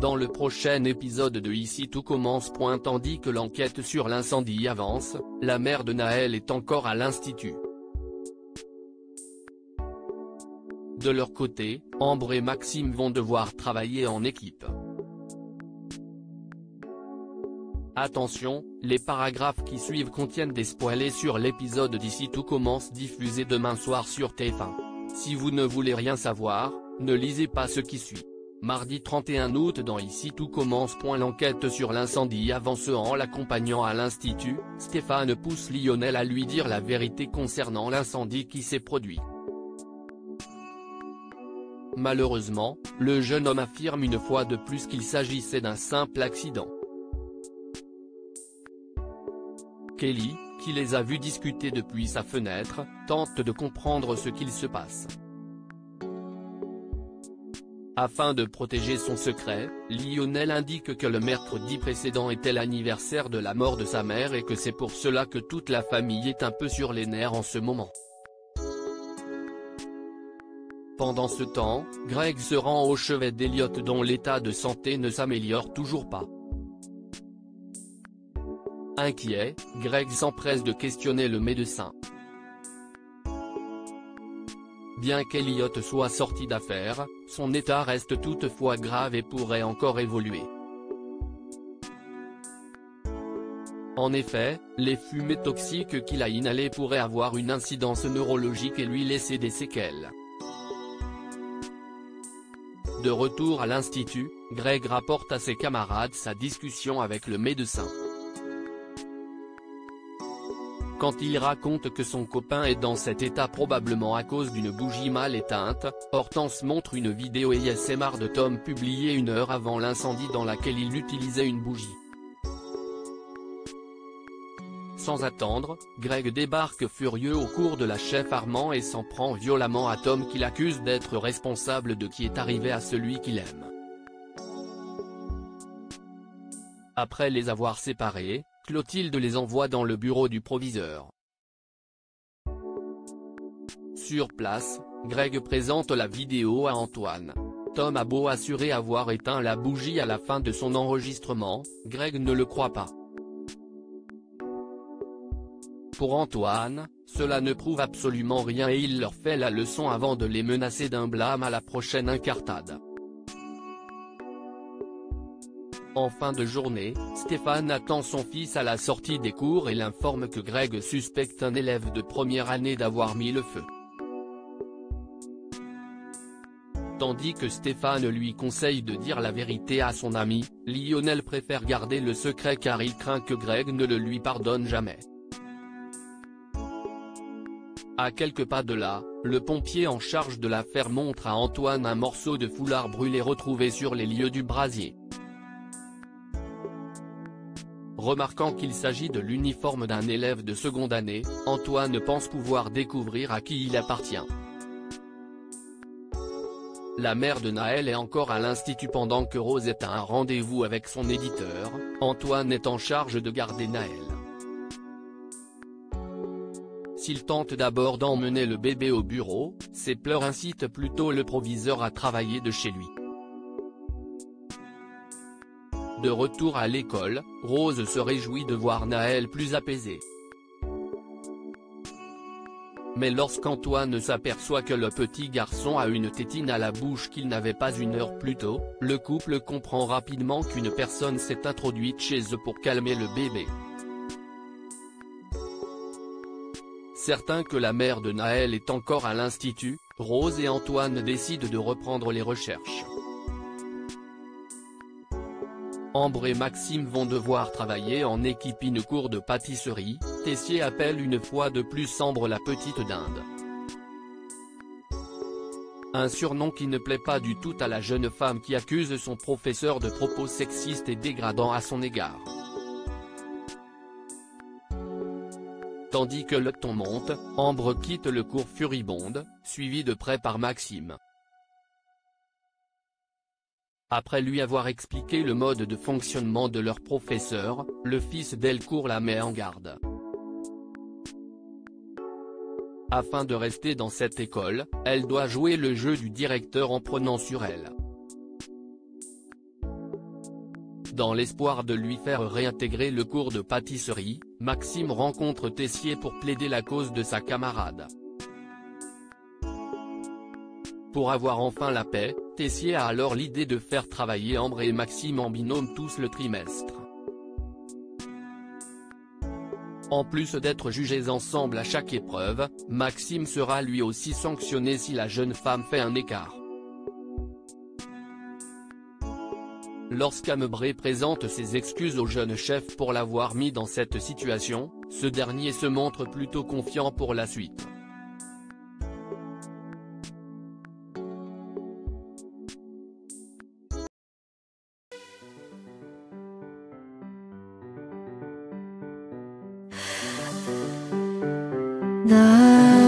Dans le prochain épisode de Ici tout commence. Tandis que l'enquête sur l'incendie avance, la mère de Naël est encore à l'institut. De leur côté, Ambre et Maxime vont devoir travailler en équipe. Attention, les paragraphes qui suivent contiennent des spoilers sur l'épisode d'Ici tout commence diffusé demain soir sur TF1. Si vous ne voulez rien savoir, ne lisez pas ce qui suit. Mardi 31 août dans Ici tout commence. L'enquête sur l'incendie avance. En l'accompagnant à l'institut, Stéphane pousse Lionel à lui dire la vérité concernant l'incendie qui s'est produit. Malheureusement, le jeune homme affirme une fois de plus qu'il s'agissait d'un simple accident. Kelly, qui les a vus discuter depuis sa fenêtre, tente de comprendre ce qu'il se passe. Afin de protéger son secret, Lionel indique que le mercredi précédent était l'anniversaire de la mort de sa mère et que c'est pour cela que toute la famille est un peu sur les nerfs en ce moment. Pendant ce temps, Greg se rend au chevet d'Elliot dont l'état de santé ne s'améliore toujours pas. Inquiet, Greg s'empresse de questionner le médecin. Bien qu'Elliot soit sorti d'affaire, son état reste toutefois grave et pourrait encore évoluer. En effet, les fumées toxiques qu'il a inhalées pourraient avoir une incidence neurologique et lui laisser des séquelles. De retour à l'institut, Greg rapporte à ses camarades sa discussion avec le médecin. Quand il raconte que son copain est dans cet état probablement à cause d'une bougie mal éteinte, Hortense montre une vidéo ASMR de Tom publiée 1 heure avant l'incendie dans laquelle il utilisait une bougie. Sans attendre, Greg débarque furieux au cours de la chef Armand et s'en prend violemment à Tom qu'il accuse d'être responsable de qui est arrivé à celui qu'il aime. Après les avoir séparés, Clotilde les envoie dans le bureau du proviseur. Sur place, Greg présente la vidéo à Antoine. Tom a beau assurer avoir éteint la bougie à la fin de son enregistrement, Greg ne le croit pas. Pour Antoine, cela ne prouve absolument rien et il leur fait la leçon avant de les menacer d'un blâme à la prochaine incartade. En fin de journée, Stéphane attend son fils à la sortie des cours et l'informe que Greg suspecte un élève de première année d'avoir mis le feu. Tandis que Stéphane lui conseille de dire la vérité à son ami, Lionel préfère garder le secret car il craint que Greg ne le lui pardonne jamais. À quelques pas de là, le pompier en charge de l'affaire montre à Antoine un morceau de foulard brûlé retrouvé sur les lieux du brasier. Remarquant qu'il s'agit de l'uniforme d'un élève de seconde année, Antoine pense pouvoir découvrir à qui il appartient. La mère de Naël est encore à l'institut pendant que Rose est à un rendez-vous avec son éditeur. Antoine est en charge de garder Naël. S'il tente d'abord d'emmener le bébé au bureau, ses pleurs incitent plutôt le proviseur à travailler de chez lui. De retour à l'école, Rose se réjouit de voir Naël plus apaisé. Mais lorsqu'Antoine s'aperçoit que le petit garçon a une tétine à la bouche qu'il n'avait pas 1 heure plus tôt, le couple comprend rapidement qu'une personne s'est introduite chez eux pour calmer le bébé. Certains que la mère de Naël est encore à l'institut, Rose et Antoine décident de reprendre les recherches. Ambre et Maxime vont devoir travailler en équipe. Une cour de pâtisserie, Tessier appelle une fois de plus Ambre la petite dinde. Un surnom qui ne plaît pas du tout à la jeune femme qui accuse son professeur de propos sexistes et dégradants à son égard. Tandis que le ton monte, Ambre quitte le cours furibonde, suivie de près par Maxime. Après lui avoir expliqué le mode de fonctionnement de leur professeur, le fils d'Elcourt la met en garde. Afin de rester dans cette école, elle doit jouer le jeu du directeur en prenant sur elle. Dans l'espoir de lui faire réintégrer le cours de pâtisserie, Maxime rencontre Tessier pour plaider la cause de sa camarade. Pour avoir enfin la paix, Tessier a alors l'idée de faire travailler Ambre et Maxime en binôme tous le trimestre. En plus d'être jugés ensemble à chaque épreuve, Maxime sera lui aussi sanctionné si la jeune femme fait un écart. Lorsqu'Ambre présente ses excuses au jeune chef pour l'avoir mis dans cette situation, ce dernier se montre plutôt confiant pour la suite. 나